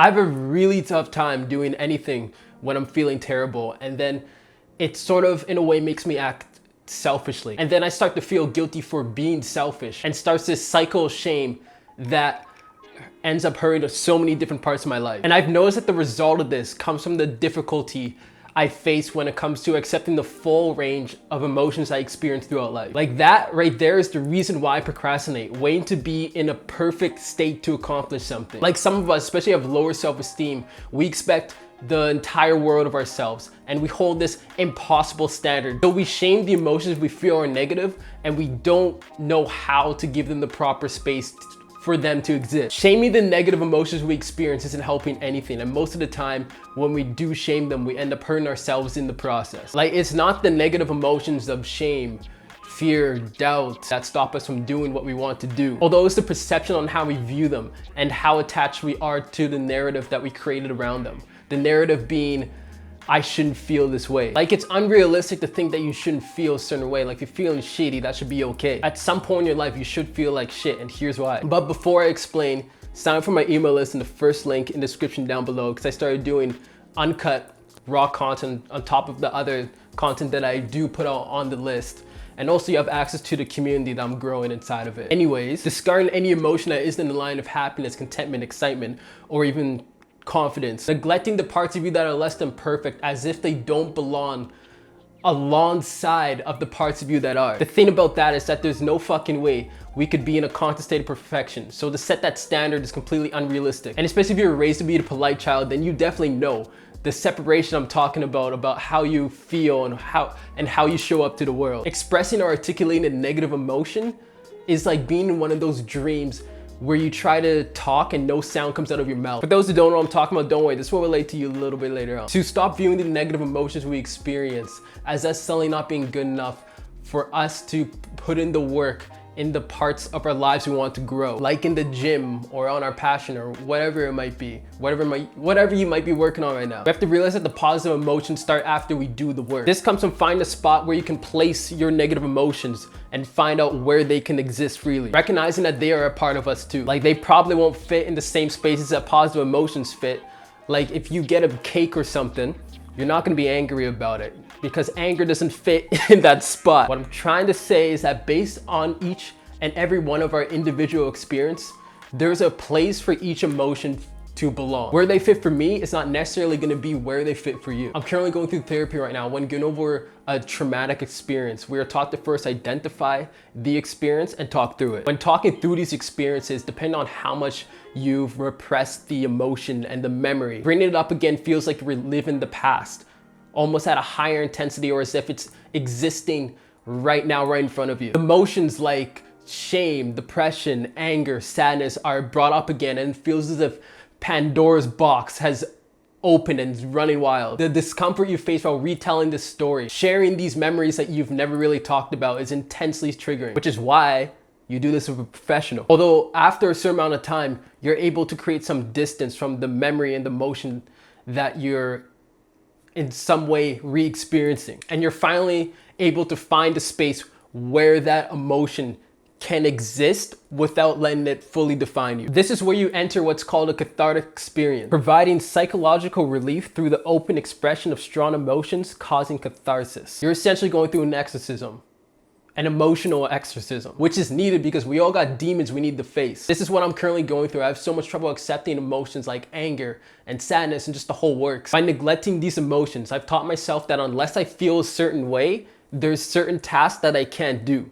I have a really tough time doing anything when I'm feeling terrible, and then it sort of in a way makes me act selfishly. And then I start to feel guilty for being selfish and starts this cycle of shame that ends up hurting so many different parts of my life. And I've noticed that the result of this comes from the difficulty I face when it comes to accepting the full range of emotions I experience throughout life. Like that right there is the reason why I procrastinate, waiting to be in a perfect state to accomplish something. Like some of us, especially have lower self-esteem, we expect the entire world of ourselves and we hold this impossible standard. So we shame the emotions we feel are negative and we don't know how to give them the proper space for them to exist. Shaming the negative emotions we experience isn't helping anything, and most of the time when we do shame them, we end up hurting ourselves in the process. Like, it's not the negative emotions of shame, fear, doubt that stop us from doing what we want to do. Although it's the perception on how we view them and how attached we are to the narrative that we created around them. The narrative being, I shouldn't feel this way. Like, it's unrealistic to think that you shouldn't feel a certain way. Like, if you're feeling shitty, that should be okay. At some point in your life, you should feel like shit, and here's why. But before I explain, sign up for my email list in the first link in the description down below, because I started doing uncut, raw content on top of the other content that I do put out on the list. And also you have access to the community that I'm growing inside of it. Anyways, discarding any emotion that isn't in the line of happiness, contentment, excitement, or even confidence. Neglecting the parts of you that are less than perfect as if they don't belong alongside of the parts of you that are. The thing about that is that there's no fucking way we could be in a constant state of perfection. So to set that standard is completely unrealistic. And especially if you're raised to be a polite child, then you definitely know the separation I'm talking about how you feel and how you show up to the world. Expressing or articulating a negative emotion is like being in one of those dreams where you try to talk and no sound comes out of your mouth. For those who don't know what I'm talking about, don't worry, this will relate to you a little bit later on. To stop viewing the negative emotions we experience as us suddenly not being good enough for us to put in the work in the parts of our lives we want to grow, like in the gym or on our passion or whatever it might be, whatever you might be working on right now. We have to realize that the positive emotions start after we do the work. This comes from finding a spot where you can place your negative emotions and find out where they can exist freely. Recognizing that they are a part of us too. Like, they probably won't fit in the same spaces that positive emotions fit. Like, if you get a cake or something, you're not gonna be angry about it because anger doesn't fit in that spot. What I'm trying to say is that based on each and every one of our individual experience, there's a place for each emotion to belong. Where they fit for me is not necessarily gonna be where they fit for you. I'm currently going through therapy right now. When going over a traumatic experience, we are taught to first identify the experience and talk through it. When talking through these experiences, depending on how much you've repressed the emotion and the memory, bringing it up again feels like reliving the past, almost at a higher intensity or as if it's existing right now, right in front of you. Emotions like shame, depression, anger, sadness are brought up again, and it feels as if Pandora's box has opened and is running wild. The discomfort you face while retelling this story, sharing these memories that you've never really talked about, is intensely triggering, which is why you do this with a professional. Although after a certain amount of time, you're able to create some distance from the memory and the emotion that you're in some way re-experiencing. And you're finally able to find a space where that emotion can exist without letting it fully define you. This is where you enter what's called a cathartic experience, providing psychological relief through the open expression of strong emotions, causing catharsis. You're essentially going through an exorcism, an emotional exorcism, which is needed because we all got demons we need to face. This is what I'm currently going through. I have so much trouble accepting emotions like anger and sadness and just the whole works. By neglecting these emotions, I've taught myself that unless I feel a certain way, there's certain tasks that I can't do.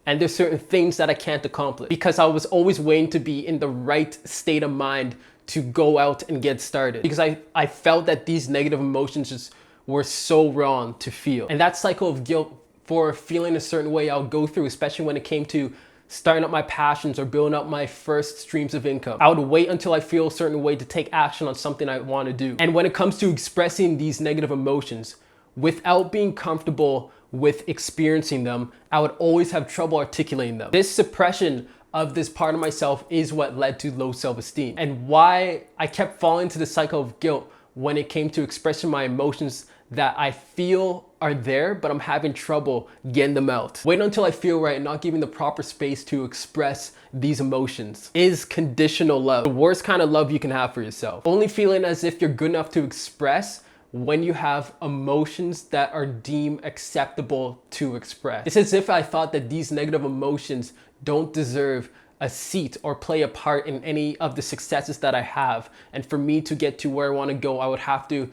And there's certain things that I can't accomplish because I was always waiting to be in the right state of mind to go out and get started. Because I felt that these negative emotions just were so wrong to feel. And that cycle of guilt for feeling a certain way I'll go through, especially when it came to starting up my passions or building up my first streams of income. I would wait until I feel a certain way to take action on something I want to do. And when it comes to expressing these negative emotions, without being comfortable with experiencing them, I would always have trouble articulating them. This suppression of this part of myself is what led to low self-esteem and why I kept falling into the cycle of guilt when it came to expressing my emotions that I feel are there, but I'm having trouble getting them out. Wait until I feel right and not giving the proper space to express these emotions is conditional love. The worst kind of love you can have for yourself. Only feeling as if you're good enough to express when you have emotions that are deemed acceptable to express. It's as if I thought that these negative emotions don't deserve a seat or play a part in any of the successes that I have. And for me to get to where I want to go, I would have to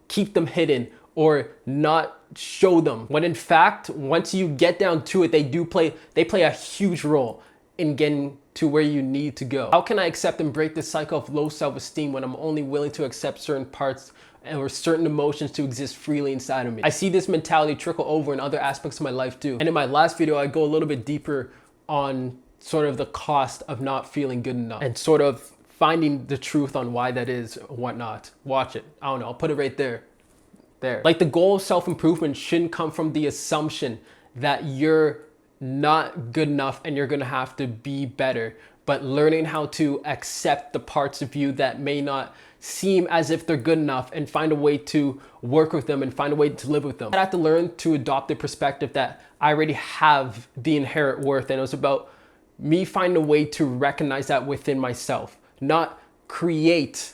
keep them hidden or not show them. When in fact, once you get down to it, they play a huge role in getting to where you need to go. How can I accept and break this cycle of low self-esteem when I'm only willing to accept certain parts or certain emotions to exist freely inside of me? I see this mentality trickle over in other aspects of my life too. And in my last video, I go a little bit deeper on sort of the cost of not feeling good enough and sort of finding the truth on why that is and whatnot. Watch it. I don't know, I'll put it right there. Like the goal of self-improvement shouldn't come from the assumption that you're not good enough and you're gonna have to be better, but learning how to accept the parts of you that may not seem as if they're good enough and find a way to work with them and find a way to live with them. I had to learn to adopt the perspective that I already have the inherent worth, and it was about me finding a way to recognize that within myself, not create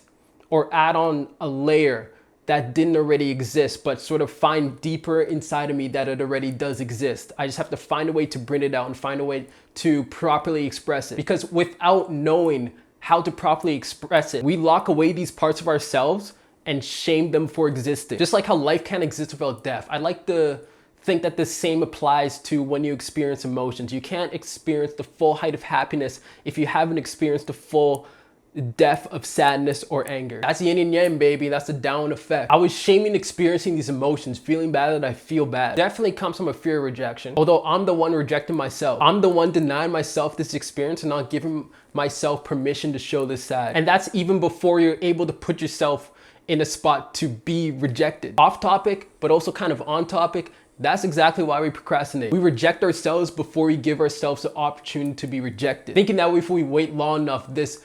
or add on a layer that didn't already exist, but sort of find deeper inside of me that it already does exist. I just have to find a way to bring it out and find a way to properly express it. Because without knowing how to properly express it, we lock away these parts of ourselves and shame them for existing. Just like how life can't exist without death. I like to think that the same applies to when you experience emotions. You can't experience the full height of happiness if you haven't experienced the full depth of sadness or anger. That's yin and yang, baby. That's the down effect. I was shaming experiencing these emotions, feeling bad that I feel bad. Definitely comes from a fear of rejection. Although I'm the one rejecting myself. I'm the one denying myself this experience and not giving myself permission to show this sad. And that's even before you're able to put yourself in a spot to be rejected. Off topic, but also kind of on topic. That's exactly why we procrastinate. We reject ourselves before we give ourselves the opportunity to be rejected. Thinking that if we wait long enough, this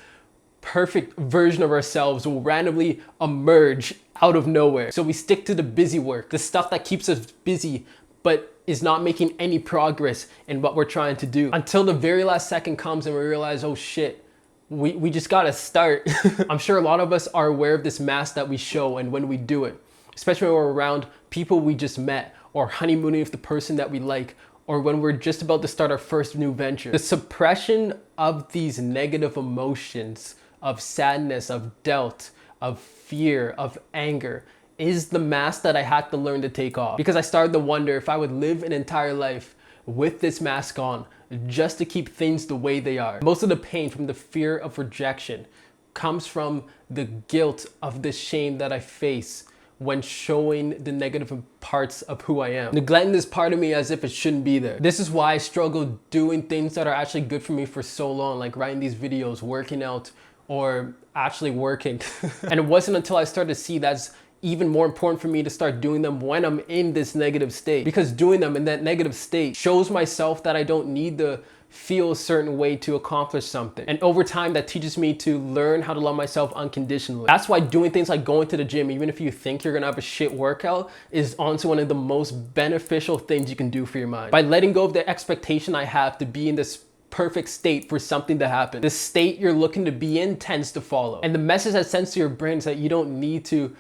perfect version of ourselves will randomly emerge out of nowhere. So we stick to the busy work, the stuff that keeps us busy, but is not making any progress in what we're trying to do. Until the very last second comes and we realize, oh shit, we just gotta start. I'm sure a lot of us are aware of this mask that we show, and when we do it, especially when we're around people we just met, or honeymooning with the person that we like, or when we're just about to start our first new venture. The suppression of these negative emotions, of sadness, of doubt, of fear, of anger, is the mask that I had to learn to take off. Because I started to wonder if I would live an entire life with this mask on just to keep things the way they are. Most of the pain from the fear of rejection comes from the guilt of the shame that I face when showing the negative parts of who I am. Neglecting this part of me as if it shouldn't be there. This is why I struggle doing things that are actually good for me for so long, like writing these videos, working out, or actually working. And it wasn't until I started to see that's even more important for me to start doing them when I'm in this negative state. Because doing them in that negative state shows myself that I don't need to feel a certain way to accomplish something. And over time, that teaches me to learn how to love myself unconditionally. That's why doing things like going to the gym, even if you think you're gonna have a shit workout, is honestly one of the most beneficial things you can do for your mind. By letting go of the expectation I have to be in this perfect state for something to happen. The state you're looking to be in tends to follow. And the message that sends to your brain is that you don't need to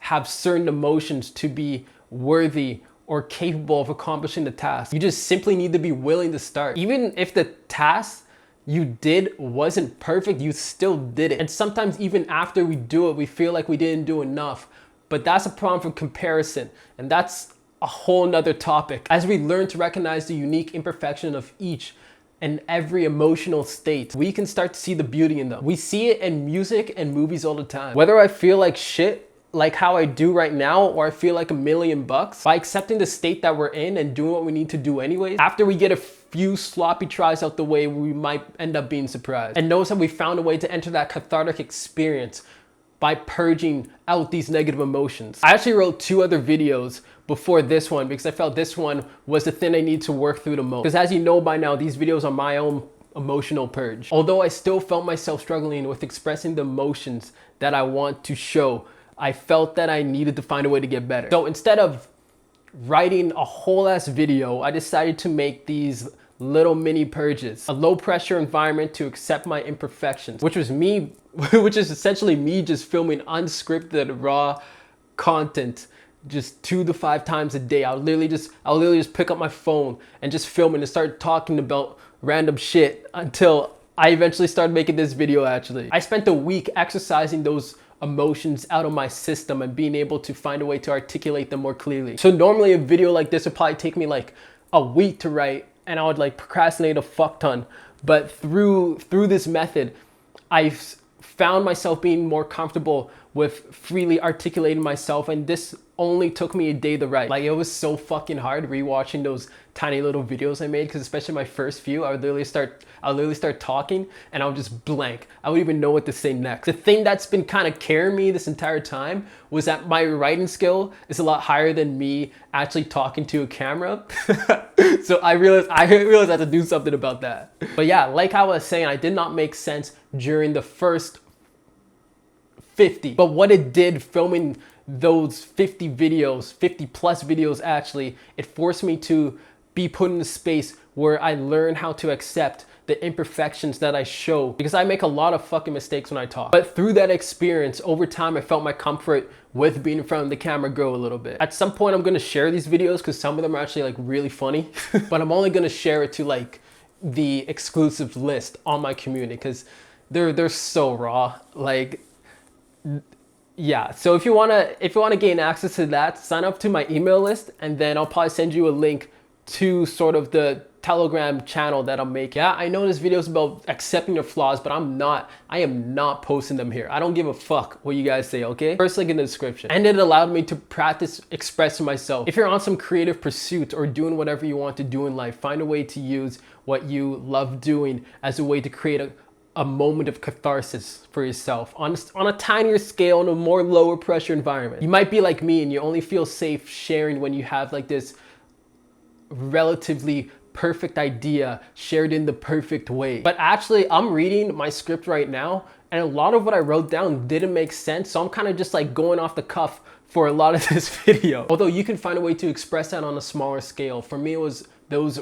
have certain emotions to be worthy or capable of accomplishing the task. You just simply need to be willing to start. Even if the task you did wasn't perfect, you still did it. And sometimes even after we do it, we feel like we didn't do enough. But that's a problem for comparison. And that's a whole nother topic. As we learn to recognize the unique imperfection of each and every emotional state, we can start to see the beauty in them. We see it in music and movies all the time. Whether I feel like shit, like how I do right now, or I feel like $1,000,000, by accepting the state that we're in and doing what we need to do anyways, after we get a few sloppy tries out the way, we might end up being surprised. And notice that we found a way to enter that cathartic experience by purging out these negative emotions. I actually wrote 2 other videos before this one because I felt this one was the thing I need to work through the most. Because as you know by now, these videos are my own emotional purge. Although I still felt myself struggling with expressing the emotions that I want to show, I felt that I needed to find a way to get better. So instead of writing a whole ass video, I decided to make these little mini purges. A low pressure environment to accept my imperfections, which was me, which is essentially me just filming unscripted raw content just 2 to 5 times a day. I'll literally just pick up my phone and just film it and start talking about random shit until I eventually started making this video. Actually, I spent a week exercising those emotions out of my system and being able to find a way to articulate them more clearly. So normally a video like this would probably take me like a week to write, and I would like procrastinate a fuck ton. But through this method, I've found myself being more comfortable with freely articulating myself, and this only took me a day to write. Like, it was so fucking hard rewatching those tiny little videos I made, because especially my first few, I would literally start talking and I would just blank. I wouldn't even know what to say next. The thing that's been kind of carrying me this entire time was that my writing skill is a lot higher than me actually talking to a camera. So I realized I had to do something about that. But yeah, like I was saying, I did not make sense during the first 50. But what it did, filming those 50 videos, 50 plus videos actually, it forced me to be put in a space where I learn how to accept the imperfections that I show, because I make a lot of fucking mistakes when I talk. But through that experience, over time, I felt my comfort with being in front of the camera grow a little bit. At some point, I'm gonna share these videos because some of them are actually like really funny, but I'm only gonna share it to like the exclusive list on my community because they're so raw. Like, yeah, so if you wanna gain access to that, sign up to my email list, and then I'll probably send you a link to sort of the Telegram channel that I'm making. Yeah, I know this video is about accepting your flaws, but I am not posting them here. I don't give a fuck what you guys say, okay? First link in the description. And it allowed me to practice expressing myself. If you're on some creative pursuit or doing whatever you want to do in life, find a way to use what you love doing as a way to create a moment of catharsis for yourself on a tinier scale, in a more lower pressure environment. You might be like me and you only feel safe sharing when you have like this relatively perfect idea shared in the perfect way. But actually, I'm reading my script right now, and a lot of what I wrote down didn't make sense, so I'm kind of just like going off the cuff for a lot of this video. Although you can find a way to express that on a smaller scale. For me, it was those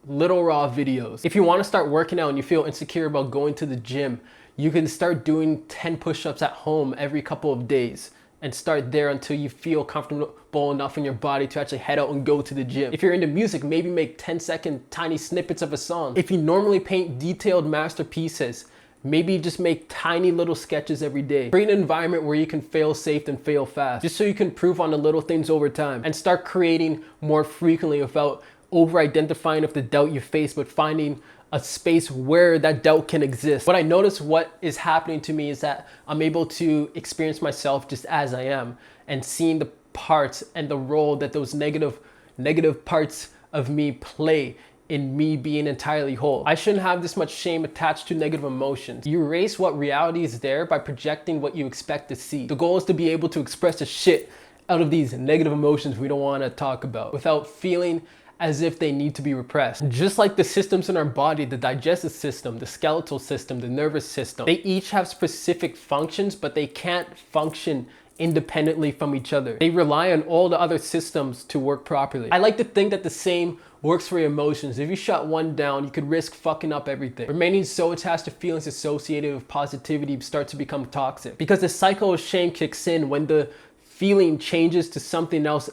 little raw videos. If you want to start working out and you feel insecure about going to the gym, you can start doing 10 push-ups at home every couple of days and start there until you feel comfortable enough in your body to actually head out and go to the gym. If you're into music, maybe make 10-second tiny snippets of a song. If you normally paint detailed masterpieces, maybe just make tiny little sketches every day. Create an environment where you can fail safe and fail fast, just so you can improve on the little things over time, and start creating more frequently without over-identifying with the doubt you face, but finding a space where that doubt can exist. What I notice what is happening to me is that I'm able to experience myself just as I am, and seeing the parts and the role that those negative parts of me play in me being entirely whole. I shouldn't have this much shame attached to negative emotions. You erase what reality is there by projecting what you expect to see. The goal is to be able to express the shit out of these negative emotions we don't want to talk about without feeling as if they need to be repressed. Just like the systems in our body, the digestive system, the skeletal system, the nervous system, they each have specific functions, but they can't function independently from each other. They rely on all the other systems to work properly. I like to think that the same works for your emotions. If you shut one down, you could risk fucking up everything. Remaining so attached to feelings associated with positivity starts to become toxic, because the cycle of shame kicks in when the feeling changes to something else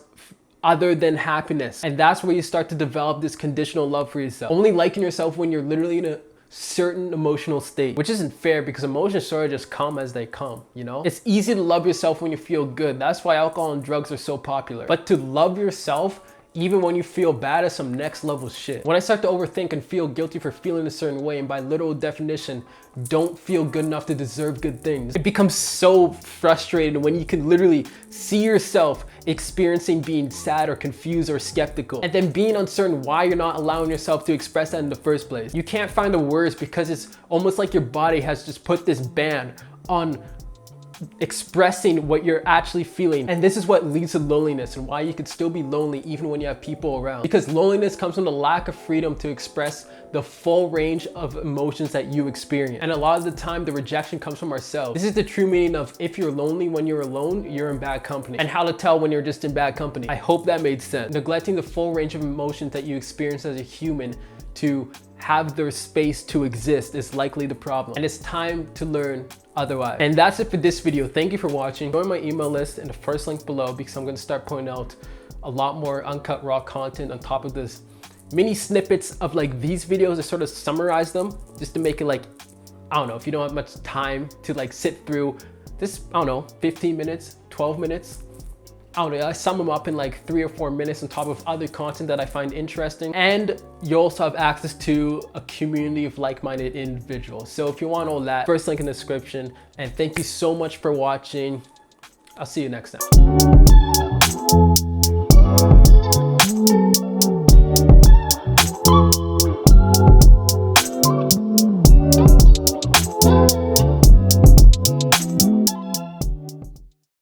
other than happiness. And that's where you start to develop this conditional love for yourself. Only liking yourself when you're literally in a certain emotional state, which isn't fair because emotions sort of just come as they come, you know? It's easy to love yourself when you feel good. That's why alcohol and drugs are so popular. But to love yourself even when you feel bad is some next level shit. When I start to overthink and feel guilty for feeling a certain way, and by literal definition, don't feel good enough to deserve good things, it becomes so frustrating when you can literally see yourself experiencing being sad or confused or skeptical, and then being uncertain why you're not allowing yourself to express that in the first place. You can't find the words because it's almost like your body has just put this ban on expressing what you're actually feeling. And this is what leads to loneliness and why you could still be lonely even when you have people around. Because loneliness comes from the lack of freedom to express the full range of emotions that you experience. And a lot of the time, the rejection comes from ourselves. This is the true meaning of if you're lonely when you're alone, you're in bad company. And how to tell when you're just in bad company. I hope that made sense. Neglecting the full range of emotions that you experience as a human to have their space to exist is likely the problem. And it's time to learn otherwise. And that's it for this video. Thank you for watching. Join my email list in the first link below because I'm gonna start putting out a lot more uncut raw content on top of this mini snippets of like these videos to sort of summarize them just to make it like, I don't know, if you don't have much time to like sit through this, I don't know, 15 minutes, 12 minutes. I don't know, I sum them up in like 3 or 4 minutes on top of other content that I find interesting. And you also have access to a community of like-minded individuals. So if you want all that, first link in the description. And thank you so much for watching. I'll see you next time.